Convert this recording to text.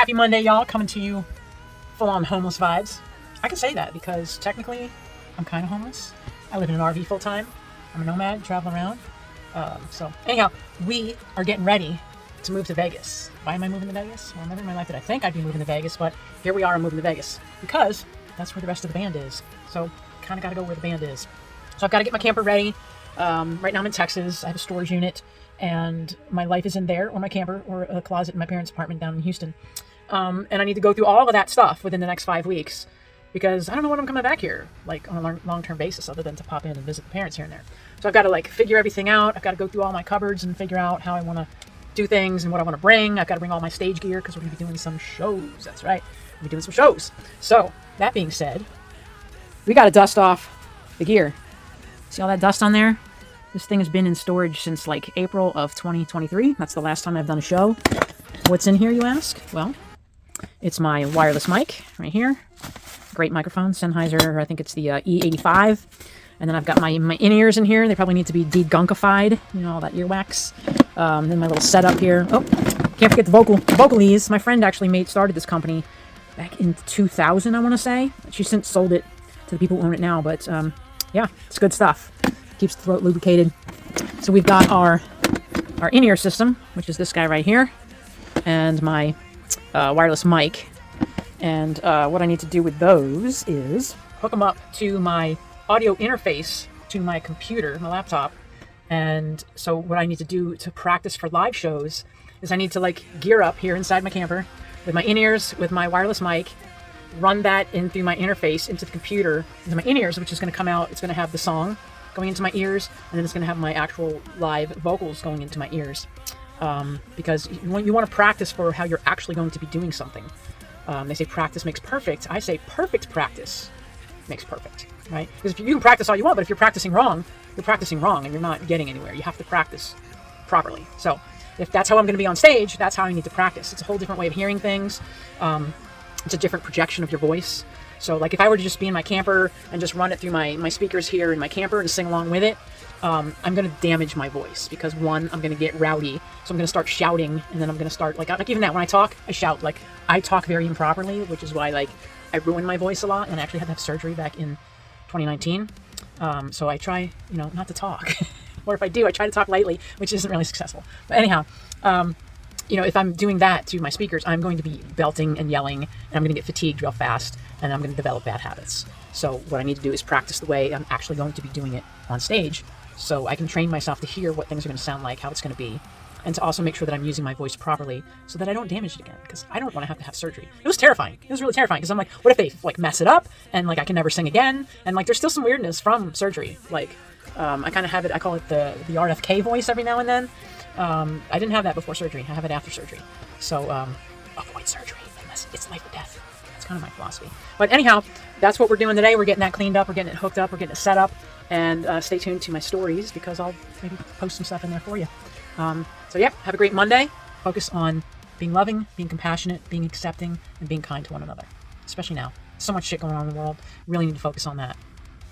Happy Monday, y'all. Coming to you full on homeless vibes. I can say that because technically I'm kind of homeless. I live in an RV full time. I'm a nomad, travel around. So anyhow, we are getting ready to move to Vegas. Why am I moving to Vegas? Well, never in my life did I think I'd be moving to Vegas, but here we are, I'm moving to Vegas because that's where the rest of the band is. So kind of got to go where the band is. So I've got to get my camper ready. Right now I'm in Texas. I have a storage unit and my life is in there, or my camper, or a closet in my parents' apartment down in Houston. And I need to go through all of that stuff within the next 5 weeks because I don't know when I'm coming back here, like on a long-term basis, other than to pop in and visit the parents here and there. So I've got to like figure everything out. I've got to go through all my cupboards and figure out how I want to do things and what I want to bring. I've got to bring all my stage gear because we're going to be doing some shows. That's right. We're going to be doing some shows. So that being said, we got to dust off the gear. See all that dust on there? This thing has been in storage since like April of 2023. That's the last time I've done a show. What's in here, you ask? Well, it's my wireless mic right here. Great microphone, Sennheiser. I think it's the E85. And then I've got my in-ears in here. They probably need to be de-gunkified. You know, all that earwax. Then my little setup here. Oh, can't forget the Vocalese. My friend actually started this company back in 2000, I want to say. She's since sold it to the people who own it now. But yeah, it's good stuff. Keeps the throat lubricated. So we've got our in-ear system, which is this guy right here, and my wireless mic. And what I need to do with those is hook them up to my audio interface to my computer, my laptop. And so what I need to do to practice for live shows is I need to like gear up here inside my camper with my in-ears, with my wireless mic, run that in through my interface into the computer, into my in-ears, which is going to come out. It's going to have the song going into my ears, and then it's going to have my actual live vocals going into my ears. Because you want to practice for how you're actually going to be doing something. They say practice makes perfect. I say perfect practice makes perfect, right? Because if you can practice all you want, but if you're practicing wrong and you're not getting anywhere. You have to practice properly. So if that's how I'm going to be on stage, that's how I need to practice. It's a whole different way of hearing things. It's a different projection of your voice. So like if I were to just be in my camper and just run it through my speakers here in my camper and sing along with it, I'm going to damage my voice because one, I'm going to get rowdy. So I'm going to start shouting, and then I'm going to start like even now when I talk, I shout. Like I talk very improperly, which is why like I ruin my voice a lot, and I actually had to have surgery back in 2019. So I try, not to talk, or if I do, I try to talk lightly, which isn't really successful. But anyhow, if I'm doing that to my speakers, I'm going to be belting and yelling, and I'm going to get fatigued real fast, and I'm going to develop bad habits. So what I need to do is practice the way I'm actually going to be doing it on stage, so I can train myself to hear what things are going to sound like, how it's going to be, and to also make sure that I'm using my voice properly so that I don't damage it again, because I don't want to have surgery. It was terrifying. It was really terrifying, because I'm like, what if they like mess it up, and like I can never sing again, and like there's still some weirdness from surgery. Like I kind of have it, I call it the RFK voice every now and then. I didn't have that before surgery. I have it after surgery. So avoid surgery unless it's life or death. That's kind of my philosophy. But anyhow, that's what we're doing today. We're getting that cleaned up. We're getting it hooked up. We're getting it set up. And stay tuned to my stories because I'll maybe post some stuff in there for you. So yeah, have a great Monday. Focus on being loving, being compassionate, being accepting, and being kind to one another. Especially now. So much shit going on in the world. Really need to focus on that.